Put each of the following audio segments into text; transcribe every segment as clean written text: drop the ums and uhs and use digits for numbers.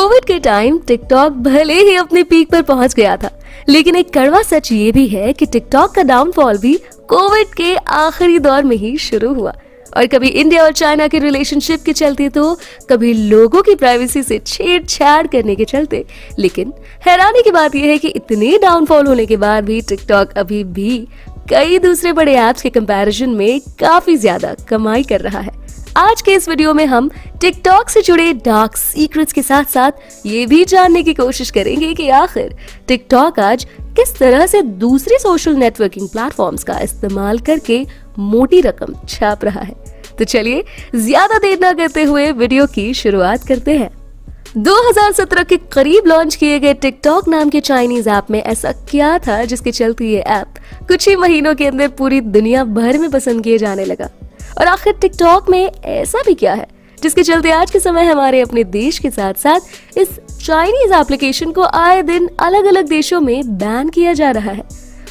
Covid के time TikTok भले ही अपने पीक पर पहुंच गया था, लेकिन एक कड़वा सच ये भी है कि टिकटॉक का डाउनफॉल भी कोविड के आखिरी दौर में ही शुरू हुआ। और कभी इंडिया और चाइना के रिलेशनशिप के चलते तो कभी लोगों की प्राइवेसी से छेड़छाड़ करने के चलते। लेकिन हैरानी की बात यह है कि इतने डाउनफॉल होने के बाद भी टिकटॉक अभी भी कई दूसरे बड़े ऐप्स के कंपैरिजन में काफी ज्यादा कमाई कर रहा है। आज के इस वीडियो में हम टिकटॉक से जुड़े डार्क सीक्रेट्स के साथ साथ ये भी जानने की कोशिश करेंगे कि आखिर टिकटॉक आज किस तरह से दूसरे सोशल नेटवर्किंग प्लेटफॉर्म्स का इस्तेमाल करके मोटी रकम छाप रहा है। तो चलिए ज्यादा देर न करते हुए वीडियो की शुरुआत करते हैं। 2017 के करीब लॉन्च किए गए टिकटॉक नाम के चाइनीज ऐप में ऐसा क्या था जिसके चलते ये ऐप कुछ ही महीनों के अंदर पूरी दुनिया भर में पसंद किए जाने लगा। और आखिर टिकटॉक में ऐसा भी क्या है जिसके चलते आज के समय हमारे अपने देश के साथ साथ इस चाइनीज एप्लीकेशन को आए दिन अलग अलग देशों में बैन किया जा रहा है।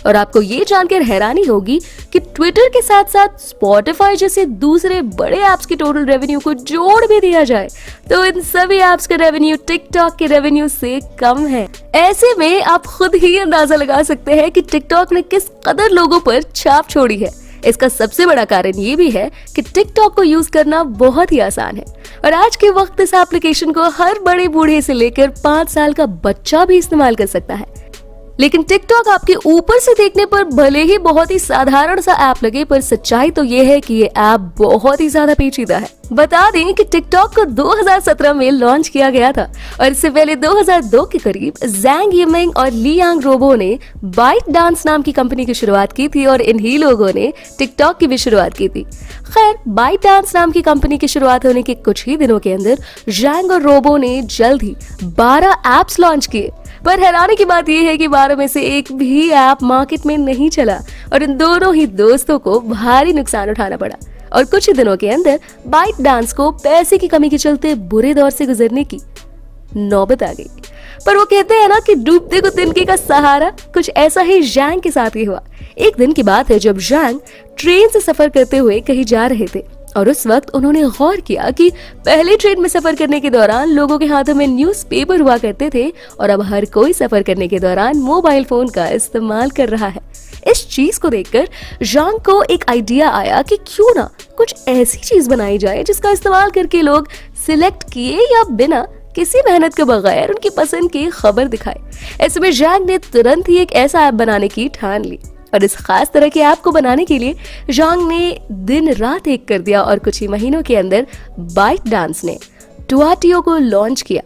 और आपको ये जानकर हैरानी होगी कि ट्विटर के साथ साथ स्पॉटिफाई जैसे दूसरे बड़े ऐप्स के टोटल रेवेन्यू को जोड़ भी दिया जाए तो इन सभी ऐप्स का रेवेन्यू टिकटॉक के रेवेन्यू से कम है। ऐसे में आप खुद ही अंदाजा लगा सकते हैं कि टिकटॉक ने किस कदर लोगों पर छाप छोड़ी है। इसका सबसे बड़ा कारण ये भी है कि टिकटॉक को यूज करना बहुत ही आसान है और आज के वक्त इस एप्लीकेशन को हर बड़े बूढ़े से लेकर 5 साल का बच्चा भी इस्तेमाल कर सकता है। लेकिन टिकटॉक आपके ऊपर से देखने पर भले ही बहुत ही साधारण सा ऐप लगे, पर सच्चाई तो ये है कि ये ऐप बहुत ही ज्यादा पेचीदा है। बता दें कि टिकटॉक को 2017 में लॉन्च किया गया था और इससे पहले 2002 के करीब जैंग यिमिंग और लियांग रोबो ने बाइट डांस नाम की कंपनी की शुरुआत की थी और इन्हीं लोगों ने टिकटॉक की भी शुरुआत की थी। खैर, बाइट डांस नाम की कंपनी की शुरुआत होने के कुछ ही दिनों के अंदर जैंग और रोबो ने जल्द ही 12 ऐप्स लॉन्च किए, पर हैरानी की बात यह है कि 12 में से एक भी ऐप मार्केट में नहीं चला और इन दोनों ही दोस्तों को भारी नुकसान उठाना पड़ा। और कुछ ही दिनों के अंदर बाइट डांस को पैसे की कमी के चलते बुरे दौर से गुजरने की नौबत आ गई। पर वो कहते हैं ना कि डूबते को तिनके का सहारा, कुछ ऐसा ही जैंग के साथ ही हुआ। एक दिन की बात है जब जैंग ट्रेन से सफर करते हुए कहीं जा रहे थे और उस वक्त उन्होंने गौर किया कि पहले ट्रेन में सफर करने के दौरान लोगों के हाथों में न्यूज़पेपर हुआ करते थे और अब हर कोई सफर करने के दौरान मोबाइल फोन का इस्तेमाल कर रहा है। इस चीज को देखकर जैंग को एक आइडिया आया कि क्यों ना कुछ ऐसी चीज बनाई जाए जिसका इस्तेमाल करके लोग सिलेक्ट किए या बिना किसी मेहनत के बगैर उनकी पसंद की खबर दिखाए। ऐसे में जैंग ने तुरंत ही एक ऐसा ऐप बनाने की ठान ली और इस खास तरह के ऐप को बनाने के लिए जैंग ने दिन रात एक कर दिया और कुछ ही महीनों के अंदर बाइट डांस ने टुआटियो को लॉन्च किया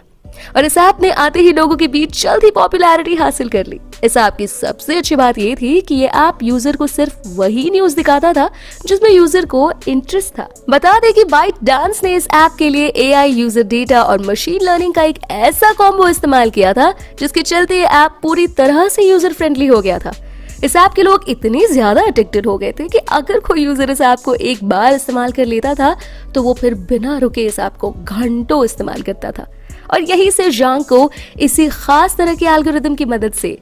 और इस ऐप ने आते ही लोगों के बीच जल्द ही पॉपुलैरिटी हासिल कर ली। इस ऐप की सबसे अच्छी बात ये थी कि ये ऐप यूजर को सिर्फ वही न्यूज दिखाता था जिसमें यूजर को इंटरेस्ट था। बता दें कि बाइट डांस ने इस ऐप के लिए एआई, यूजर डेटा और मशीन लर्निंग का एक ऐसा कॉम्बो इस्तेमाल किया था जिसके चलते ये ऐप पूरी तरह से यूजर फ्रेंडली हो गया था। इस ऐप के लोग इतने ज्यादा एडिक्टेड हो गए थे कि अगर कोई यूजर इस ऐप को एक बार इस्तेमाल कर लेता था तो वो फिर बिना रुके इस ऐप को घंटों इस्तेमाल करता था। और यहीं से जैंग को इसी खास तरह के एल्गोरिथम की मदद से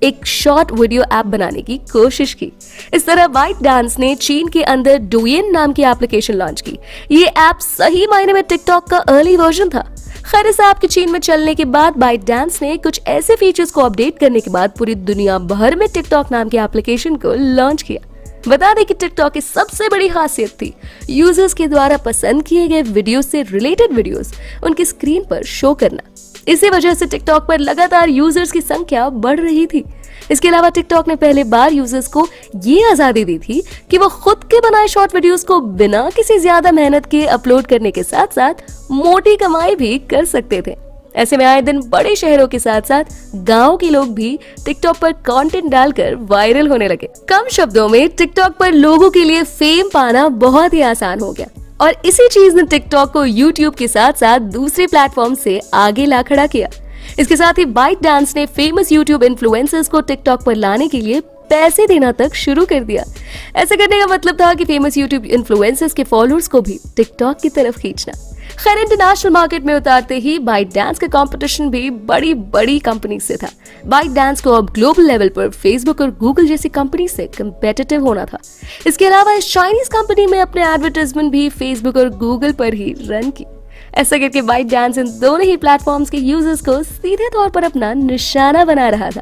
एक शॉर्ट वीडियो ऐप बनाने की कोशिश की। इस तरह बाइट डांस ने चीन के अंदर डुयिन नाम की एप्लीकेशन लॉन्च की। ये ऐप सही मायने में टिकटॉक का अर्ली वर्जन था। खैर, इस ऐप के चीन में चलने के बाद बाइट डांस ने कुछ ऐसे फीचर्स को अपडेट करने के बाद पूरी दुनिया भर में टिकटॉक नाम के एप्लीकेशन को लॉन्च किया। बता दें कि टिकटॉक की सबसे बड़ी खासियत थी यूजर्स के द्वारा पसंद किए गए वीडियो से रिलेटेड वीडियोस उनकी स्क्रीन पर शो करना। इसी वजह से टिकटॉक पर लगातार यूजर्स की संख्या बढ़ रही थी। इसके अलावा टिकटॉक ने पहले बार यूजर्स को ये आजादी दी थी कि वो खुद के बनाए शॉर्ट वीडियोस को बिना किसी ज्यादा मेहनत के अपलोड करने के साथ साथ मोटी कमाई भी कर सकते थे। ऐसे में आए दिन बड़े शहरों के साथ साथ गांव के लोग भी टिकटॉक पर कंटेंट डालकर वायरल होने लगे। कम शब्दों में टिकटॉक पर लोगों के लिए फेम पाना बहुत ही आसान हो गया और इसी चीज ने टिकटॉक को यूट्यूब के साथ साथ दूसरे प्लेटफॉर्म से आगे ला खड़ा किया। इसके साथ ही बाइट डांस ने फेमस यूट्यूब इन्फ्लुएंसर्स को टिकटॉक पर लाने के लिए पैसे देना तक शुरू कर दिया। ऐसा करने का मतलब था कि फेमस यूट्यूब इन्फ्लुएंसर्स के फॉलोअर्स को भी टिकटॉक की तरफ खींचना। खैर, इंटरनेशनल मार्केट में उतारते ही बाइट डांस का कंपटीशन भी बड़ी बड़ी कंपनी से था। बाइट डांस को अब ग्लोबल लेवल पर फेसबुक और गूगल जैसी कंपनी से कंपेटिटिव होना था। इसके अलावा इस चाइनीज कंपनी में अपने एडवर्टाइजमेंट भी फेसबुक और गूगल पर ही रन की। ऐसा करके बाइट डांस इन दोनों ही प्लेटफॉर्म्स के यूजर्स को सीधे तौर पर अपना निशाना बना रहा था।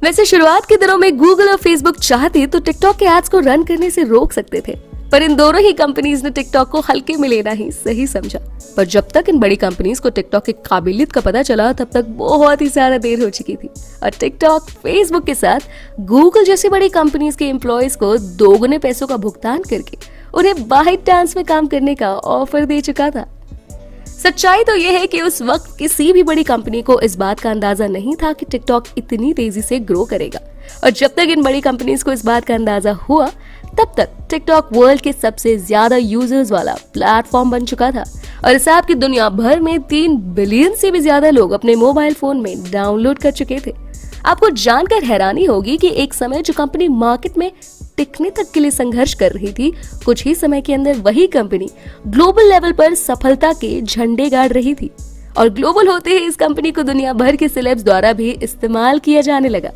वैसे शुरुआत के दिनों में गूगल और फेसबुक चाहते तो टिकटॉक के एड्स को रन करने से रोक सकते थे, पर इन दोनों ही कंपनीज ने टिकटॉक को हल्के में लेना ही सही समझा। पर जब तक इन बड़ी कंपनीज को टिकटॉक की काबिलियत का पता चला तब तक बहुत ही ज्यादा देर हो चुकी थी और टिकटॉक फेसबुक के साथ गूगल जैसी बड़ी कंपनीज के एम्प्लॉयज को दोगुने पैसों का भुगतान करके उन्हें बाइट डांस में काम करने का ऑफर दे चुका था। सच्चाई तो यह है कि उस वक्त किसी भी बड़ी कंपनी को इस बात का अंदाजा नहीं था कि टिकटॉक इतनी तेजी से ग्रो करेगा, और जब तक इन बड़ी कंपनीज को इस बात का अंदाजा हुआ तब तक टिकटॉक वर्ल्ड के सबसे ज्यादा यूजर्स वाला प्लेटफॉर्म बन चुका था और इस ऐप की दुनिया भर में 3 बिलियन से भी ज्यादा लोग अपने मोबाइल फोन में डाउनलोड कर चुके थे। आपको जानकर हैरानी होगी कि एक समय जो कंपनी मार्केट में टिकने तक के लिए संघर्ष कर रही थी, कुछ ही समय के अंदर वही कंपनी ग्लोबल लेवल पर सफलता के झंडे गाड़ रही थी और ग्लोबल होते ही इस कंपनी को दुनिया भर के सेलेब्स द्वारा भी इस्तेमाल किया जाने लगा।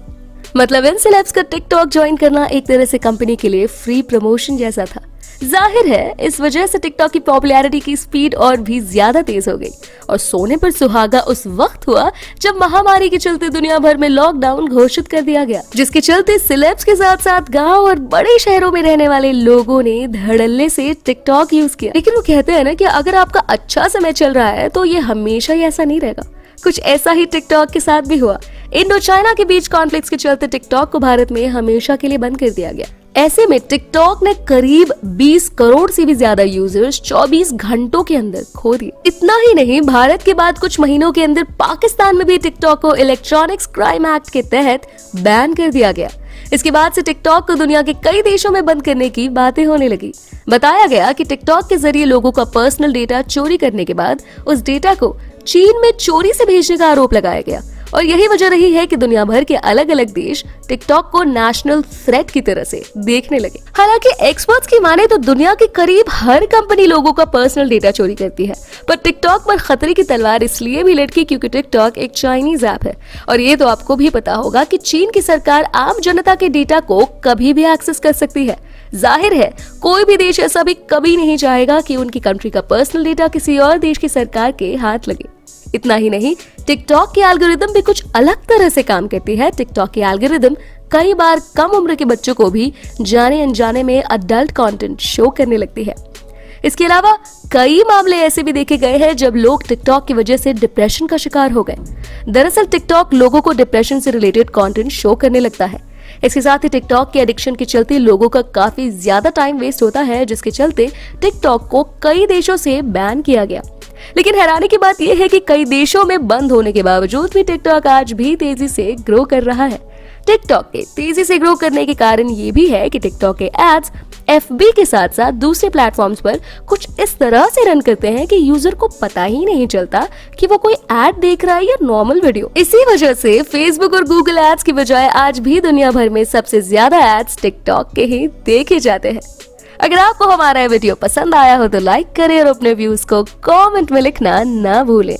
मतलब इन सेलेब्स का टिकटॉक ज्वाइन करना एक तरह से कंपनी के लिए फ्री प्रमोशन जैसा था। जाहिर है इस वजह से टिकटॉक की पॉपुलैरिटी की स्पीड और भी ज्यादा तेज हो गई और सोने पर सुहागा उस वक्त हुआ जब महामारी के चलते दुनिया भर में लॉकडाउन घोषित कर दिया गया, जिसके चलते सेलेब्स के साथ साथ गांव और बड़े शहरों में रहने वाले लोगों ने धड़ल्ले से टिकटॉक यूज किया। लेकिन वो कहते हैं ना कि अगर आपका अच्छा समय चल रहा है तो ये हमेशा ही ऐसा नहीं रहेगा। कुछ ऐसा ही टिकटॉक के साथ भी हुआ। इंडो चाइना के बीच कॉन्फ्लिक्ट्स के चलते टिकटॉक को भारत में हमेशा के लिए बंद कर दिया गया। ऐसे में टिकटॉक ने करीब 20 करोड़ से भी ज्यादा यूजर्स 24 घंटों के अंदर खो दिए। इतना ही नहीं, भारत के बाद कुछ महीनों के अंदर पाकिस्तान में भी टिकटॉक को इलेक्ट्रॉनिक्स क्राइम एक्ट के तहत बैन कर दिया गया। इसके बाद से टिकटॉक को दुनिया के कई देशों में बंद करने की बातें होने लगी। बताया गया कि टिकटॉक के जरिए लोगों का पर्सनल डेटा चोरी करने के बाद उस डेटा को चीन में चोरी से भेजने का आरोप लगाया गया और यही वजह रही है कि दुनिया भर के अलग अलग देश टिकटॉक को नेशनल थ्रेट की तरह से देखने लगे। हालांकि एक्सपर्ट्स की माने तो दुनिया की करीब हर कंपनी लोगों का पर्सनल डेटा चोरी करती है, पर टिकटॉक पर खतरे की तलवार इसलिए भी लटकी क्योंकि टिकटॉक एक चाइनीज ऐप है और ये तो आपको भी पता होगा कि चीन की सरकार आम जनता के डेटा को कभी भी एक्सेस कर सकती है। जाहिर है कोई भी देश ऐसा भी कभी नहीं चाहेगा कि उनकी कंट्री का पर्सनल डेटा किसी और देश की सरकार के हाथ लगे। इतना ही नहीं, टिकटॉक की एल्गोरिदम भी कुछ अलग तरह से काम करती है। टिकटॉक की एल्गोरिदम कई बार कम उम्र के बच्चों को भी जाने अनजाने में अडल्ट कंटेंट शो करने लगती है। इसके अलावा कई मामले ऐसे भी देखे गए हैं जब लोग टिकटॉक की वजह से डिप्रेशन का शिकार हो गए। दरअसल टिकटॉक लोगों को डिप्रेशन से रिलेटेड कंटेंट शो करने लगता है। इसके साथ ही टिकटॉक के एडिक्शन के चलते लोगों का काफी ज्यादा टाइम वेस्ट होता है, जिसके चलते टिकटॉक को कई देशों से बैन किया गया। लेकिन हैरानी की बात यह है कि कई देशों में बंद होने के बावजूद भी टिकटॉक आज भी तेजी से ग्रो कर रहा है। टिकटॉक के तेजी से ग्रो करने के कारण ये भी है कि टिकटॉक के एड्स FB के साथ साथ दूसरे प्लेटफॉर्म्स पर कुछ इस तरह से रन करते हैं कि यूजर को पता ही नहीं चलता कि वो कोई एड देख रहा है या नॉर्मल वीडियो। इसी वजह से फेसबुक और गूगल एड्स की बजाय आज भी दुनिया भर में सबसे ज्यादा एड्स टिकटॉक के ही देखे जाते हैं। अगर आपको हमारा वीडियो पसंद आया हो तो लाइक करें और अपने व्यूज को कमेंट में लिखना ना भूलें।